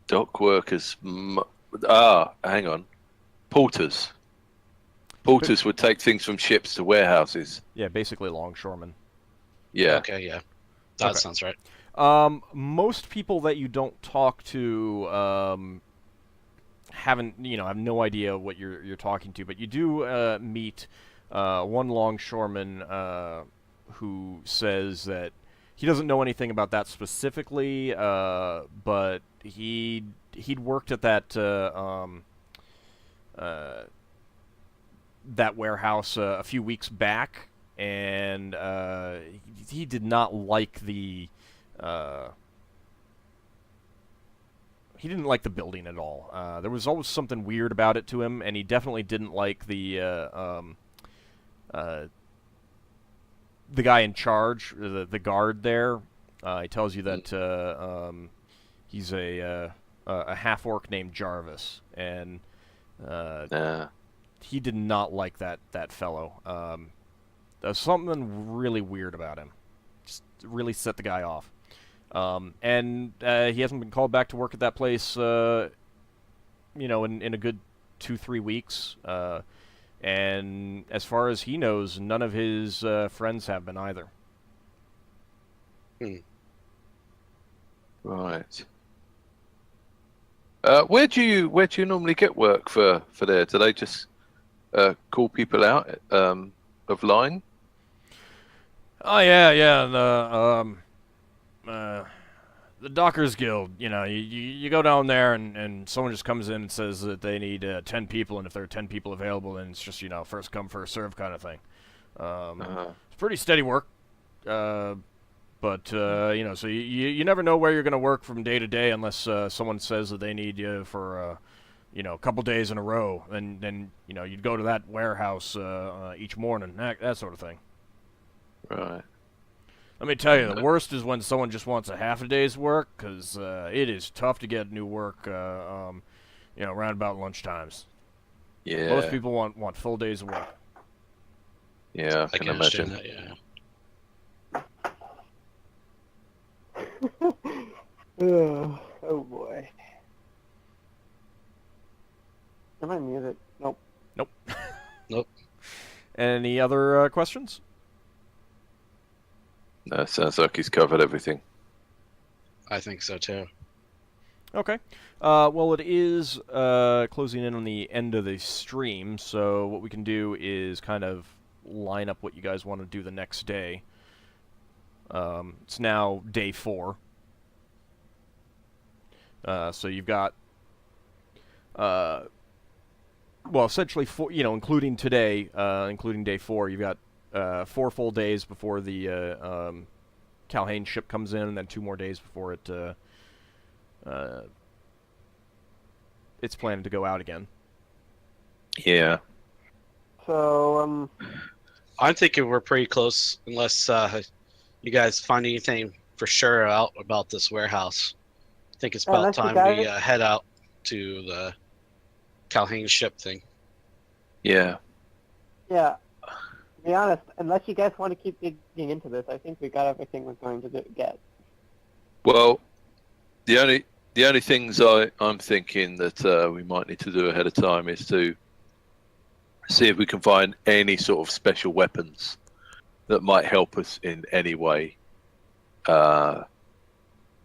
Dock workers. Hang on. Porters. Porters would take things from ships to warehouses. Yeah, basically longshoremen. Yeah. Okay, yeah. That sounds right. Most people that you don't talk to have no idea what you're talking to, but you do meet one longshoreman who says that he doesn't know anything about that specifically, but he'd worked at that warehouse a few weeks back, and he did not like the he didn't like the building at all. There was always something weird about it to him, and he definitely didn't like the guy in charge, the guard there. He tells you that he's a half-orc named Jarvis, and he did not like that fellow. There's something really weird about him. Just really set the guy off. And he hasn't been called back to work at that place, in a good 2-3 weeks. And as far as he knows, none of his friends have been either. Right. Where do you normally get work for there? Do they just call people out of line? Oh yeah. The Dockers Guild. You go down there and someone just comes in and says that they need 10 people, and if there are 10 people available, then it's just first come first serve kind of thing. It's pretty steady work. But so you never know where you're going to work from day to day unless someone says that they need you for a couple days in a row. Then you'd go to that warehouse each morning, that sort of thing. Right. Let me tell you, the worst is when someone just wants a half a day's work, because it is tough to get new work. You know, around about lunchtimes. Yeah. Most people want full days of work. Yeah, I can imagine. That, yeah. Oh boy. Am I muted? Nope. Nope. Nope. Any other questions? No, sounds like he's covered everything. I think so too. Okay. Well, it is closing in on the end of the stream, so what we can do is kind of line up what you guys want to do the next day. It's now day 4. So you've got, well, essentially, including today, including day 4, you've got 4 full days before the Calhain ship comes in, and then 2 more days before it's planned to go out again. Yeah. So, I'm thinking we're pretty close, unless you guys find anything for sure out about this warehouse. I think it's about Unless you time guys- we head out to the Calhain ship thing. Yeah. yeah. To be honest, unless you guys want to keep digging into this, I think we got everything we're going to get. Well, the only things I'm thinking that we might need to do ahead of time is to see if we can find any sort of special weapons that might help us in any way.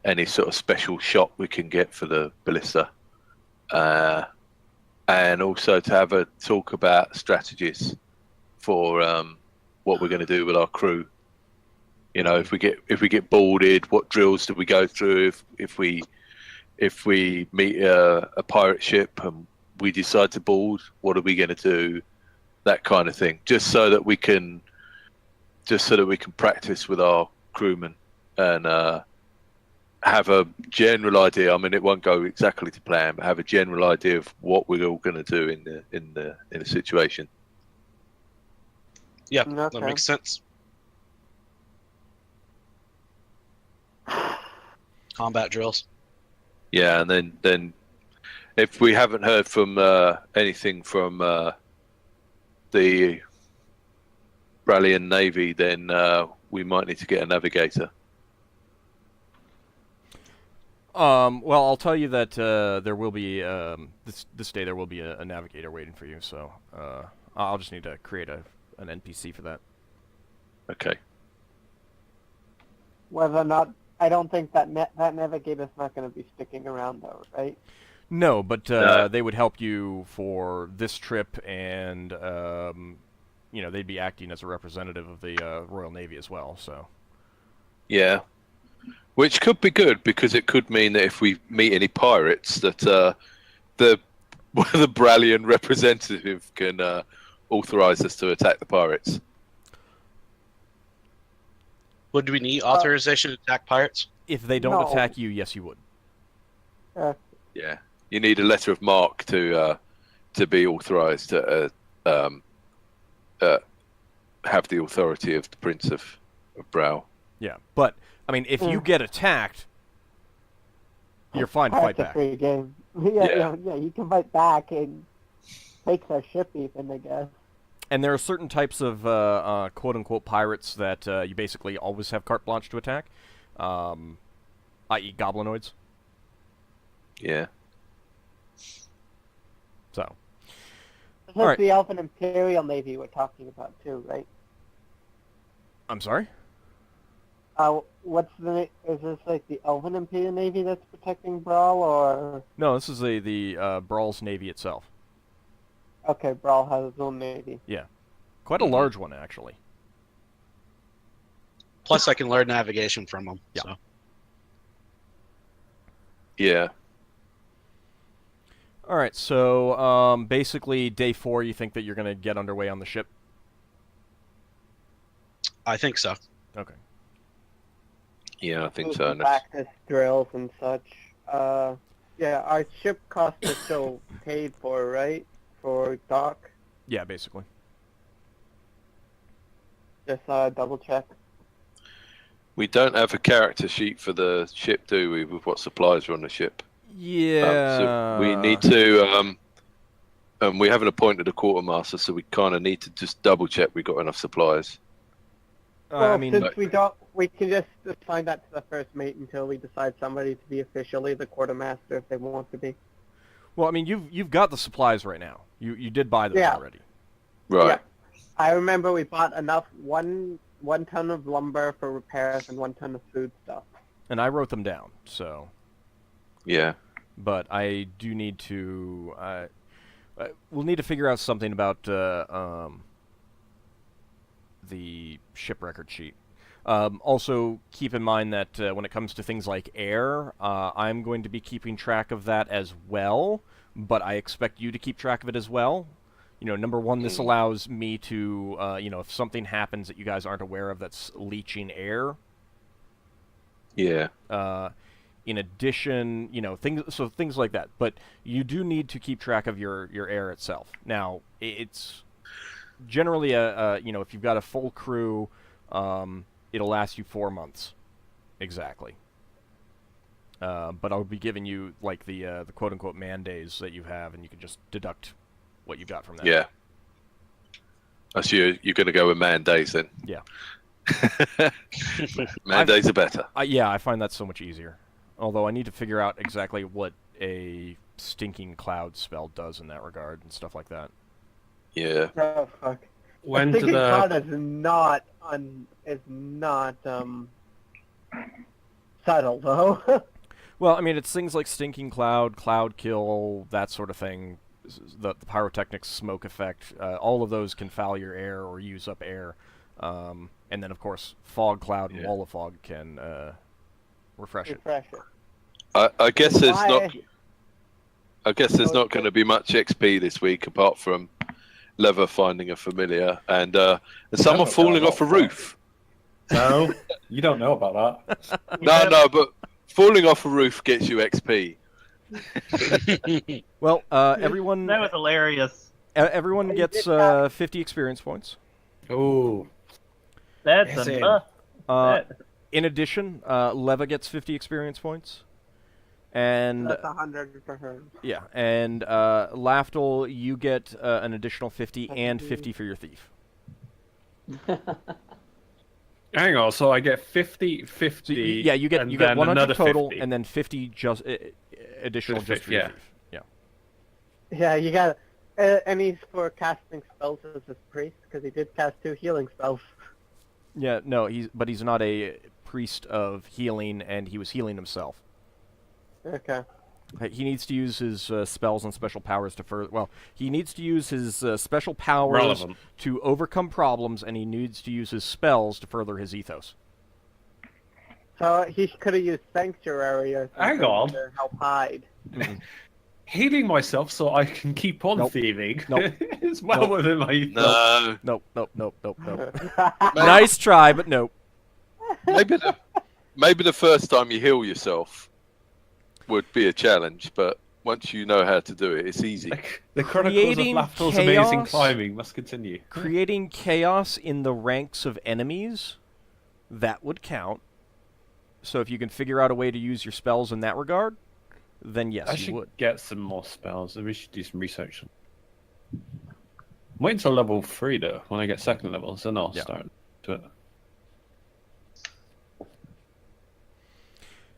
Any sort of special shot we can get for the ballista. And also to have a talk about strategies for what we're going to do with our crew. You know, if we get boarded, what drills do we go through? If we meet a pirate ship and we decide to board, what are we going to do? That kind of thing, just so that we can practice with our crewmen and have a general idea. I mean, it won't go exactly to plan, but have a general idea of what we're all going to do in the situation. Yeah, Okay. that makes sense. Combat drills. Yeah, and then if we haven't heard from anything from the Brallian Navy, then we might need to get a navigator. Well, I'll tell you that there will be this day there will be a navigator waiting for you. So I'll just need to create an NPC for that. Okay. Whether or not, I don't think that that navigator's not going to be sticking around though, right? No, but they would help you for this trip, and they'd be acting as a representative of the Royal Navy as well. So. Yeah. Which could be good, because it could mean that if we meet any pirates, that the Brallian representative can authorize us to attack the pirates. Would we need authorization to attack pirates? If they don't No. attack you, yes, you would. Yeah, you need a letter of marque to be authorized to have the authority of the Prince of Brow. Yeah, but I mean, if you get attacked, you're fine to fight That's a back. free game. Yeah. Yeah, you can fight back and take their ship even, I guess. And there are certain types of quote-unquote pirates that you basically always have carte blanche to attack, i.e. goblinoids. Yeah. So. This All is right. the Elven Imperial Navy we're talking about too, right? I'm sorry? Is this like the Elven Imperial Navy that's protecting Brawl, or? No, this is the Brawl's Navy itself. Okay, Brawl has its own navy. Yeah. Quite a large one, actually. Plus, I can learn navigation from them. Yeah. So. Yeah. All right, so basically day 4, you think that you're going to get underway on the ship? I think so. Okay. Yeah, I think Do so. some practice drills and such. Yeah, our ship cost is still paid for, right? For dock. Yeah, basically. Just double check. We don't have a character sheet for the ship, do we, with what supplies are on the ship? Yeah. So we need to. We haven't appointed a quartermaster, so we kind of need to just double check we got enough supplies. Well, I mean, since we don't, we can just assign that to the first mate until we decide somebody to be officially the quartermaster if they want to be. well, I mean, you've got the supplies right now. You did buy those Yeah. already. Right. Yeah. I remember we bought enough one ton of lumber for repairs and 1 ton of food stuff. And I wrote them down. So, Yeah. but I do need to. We'll need to figure out something about the ship record sheet. Also, keep in mind that when it comes to things like air, I'm going to be keeping track of that as well, but I expect you to keep track of it as well. You know, number one, this allows me to, if something happens that you guys aren't aware of that's leaching air. Yeah. In addition, things like that. But you do need to keep track of your air itself. Now, it's generally if you've got a full crew, it'll last you 4 months, exactly. But I'll be giving you like the quote unquote man days that you have, and you can just deduct what you got from that. Yeah. So you're going to go with man days then? Yeah. Man days are better. I find that so much easier. Although I need to figure out exactly what a stinking cloud spell does in that regard and stuff like that. Yeah. Oh fuck! When Thinking did cloud is not subtle though. Well, I mean, it's things like stinking cloud, cloud kill, that sort of thing. The pyrotechnics, smoke effect, all of those can foul your air or use up air. And then, of course, fog cloud and wall of fog can refresh it. I guess there's not. I guess there's not going to be much XP this week apart from Lever finding a familiar and someone falling off a roof. No, you don't know about that. No, but falling off a roof gets you XP. Well, everyone. That was hilarious. Everyone gets 50 experience points. Oh, That's Yes, enough. In addition, Leva gets 50 experience points. And That's 100 for her. yeah, and Lafdul, you get an additional 50 and 50 for your thief. hang on. So I get 50, 50. So you get and 100 another total, 50. and then 50 just additional just for your Yeah. thief. Yeah. Yeah, you got. And he's for casting spells as a priest because he did cast 2 healing spells. Yeah, no, he's not a priest of healing, and he was healing himself. Okay. He needs to use his spells and special powers to further. Well, he needs to use his special powers Relevant. to overcome problems, and he needs to use his spells to further his ethos. So he could have used sanctuary or something Hang on. to help hide. Healing myself so I can keep on Nope. thieving. Nope. It's well Nope. within my. No. Nope. Nice try, but nope. Maybe the first time you heal yourself would be a challenge, but once you know how to do it, it's easy. The Chronicles Creating of Lafdul's amazing chaos. climbing must continue. Creating chaos in the ranks of enemies, that would count. So if you can figure out a way to use your spells in that regard, then yes, I you should would. get some more spells. We should do some research. I'm waiting until level 3 though. When I get second levels, then I'll start to it.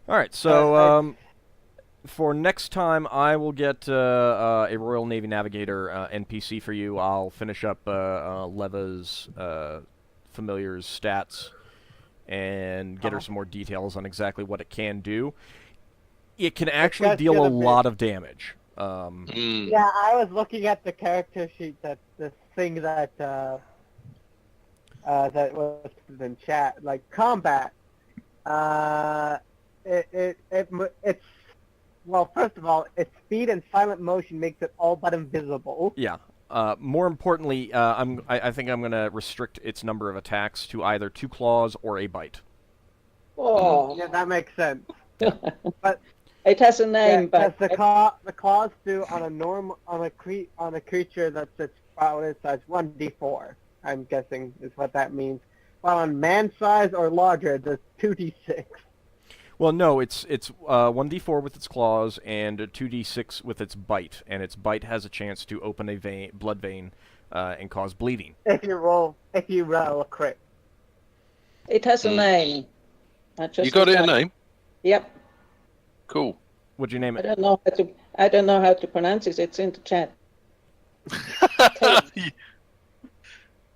All right, so for next time, I will get a Royal Navy Navigator NPC for you. I'll finish up Leva's familiar's stats and get her some more details on exactly what it can do. It can actually That's deal a gonna be- lot of damage. Yeah, I was looking at the character sheet. That the thing that that was in chat, like combat. It's well. First of all, its speed and silent motion makes it all but invisible. Yeah. More importantly, I think I'm going to restrict its number of attacks to either 2 claws or a bite. Oh, Yeah, that makes sense. But it has a name, because but the claws do on a creature that's its power size 1d4. I'm guessing is what that means. While on man size or larger, there's 2d6. Well, no, it's 1d4 with its claws and 2d6 with its bite, and its bite has a chance to open a blood vein and cause bleeding. If you roll a crit. It has a name. You got it a name? Yep. Cool. What'd you name I it? don't know how to pronounce it. It's in the chat.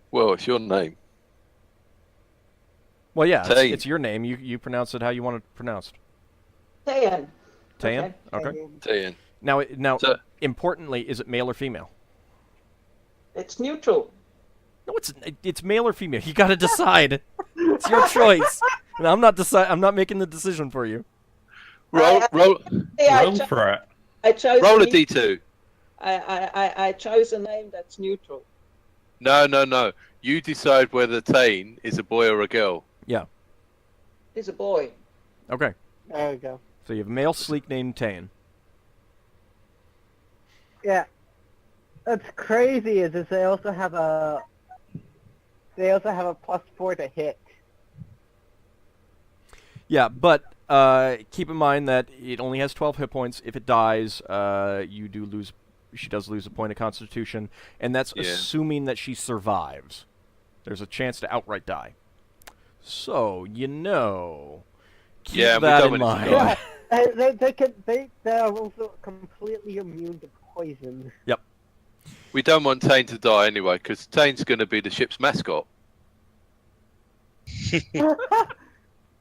Well, it's your name. Well, yeah, it's your name. You pronounce it how you want it pronounced. Tayan. Tayan? Okay. Tayan. Now, importantly, is it male or female? It's neutral. No, it's male or female. You got to decide. It's your choice. And I'm not making the decision for you. Roll for it. I chose roll a d2. I chose a name that's neutral. No. You decide whether Tane is a boy or a girl. Yeah. He's a boy. Okay. There we go. So you have a male sleek named Tane. Yeah. What's crazy is they also have a +4 to hit. Yeah, but keep in mind that it only has 12 hit points. If it dies, she does lose a point of Constitution, and that's assuming that she survives. There's a chance to outright die. So, keep that in mind. Yeah, they're also completely immune to poison. Yep. We don't want Tane to die anyway, because Tane's going to be the ship's mascot.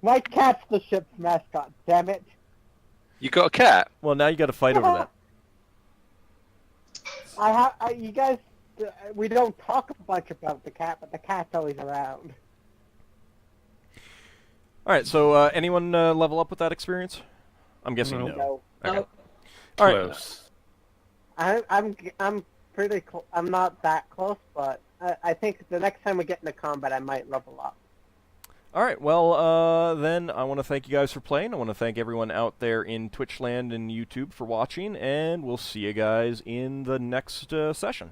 My cat's the ship's mascot, damn it. You got a cat? Well, now you got to fight over that. You guys, we don't talk much about the cat, but the cat's always around. All right, so anyone level up with that experience? I'm guessing no. Okay. No. All right. I'm pretty close. I'm not that close, but I think the next time we get into combat, I might level up. All right, well, then I want to thank you guys for playing. I want to thank everyone out there in Twitchland and YouTube for watching, and we'll see you guys in the next session.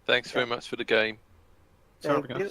Thanks very much for the game. Thank you.